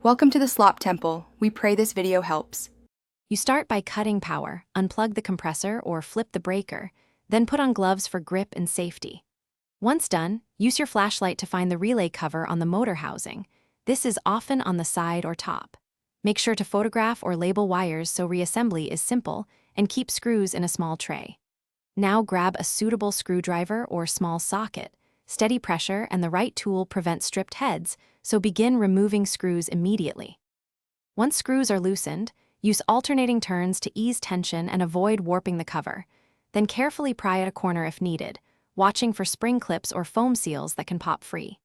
Welcome to the Slop Temple. We pray this video helps. You start by cutting power, unplug the compressor or flip the breaker, then put on gloves for grip and safety. Once done, use your flashlight to find the relay cover on the motor housing. This is often on the side or top. Make sure to photograph or label wires so reassembly is simple, and keep screws in a small tray. Now grab a suitable screwdriver or small socket. Steady pressure and the right tool prevent stripped heads, so begin removing screws immediately. Once screws are loosened, use alternating turns to ease tension and avoid warping the cover. Then carefully pry at a corner if needed, watching for spring clips or foam seals that can pop free.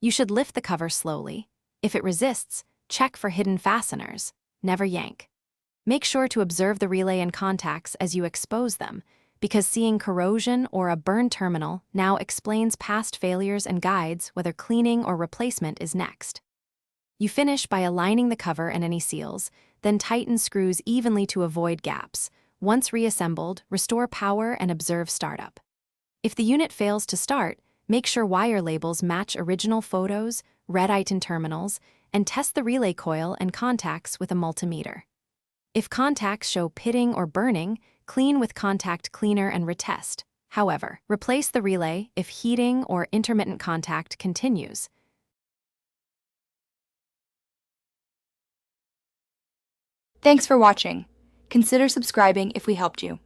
You should lift the cover slowly. If it resists, check for hidden fasteners. Never yank. Make sure to observe the relay and contacts as you expose them, because seeing corrosion or a burned terminal now explains past failures and guides whether cleaning or replacement is next. You finish by aligning the cover and any seals, then tighten screws evenly to avoid gaps. Once reassembled, restore power and observe startup. If the unit fails to start, make sure wire labels match original photos, red item terminals, and test the relay coil and contacts with a multimeter. If contacts show pitting or burning, clean with contact cleaner and retest. However, replace the relay if heating or intermittent contact continues. Thanks for watching. Consider subscribing if we helped you.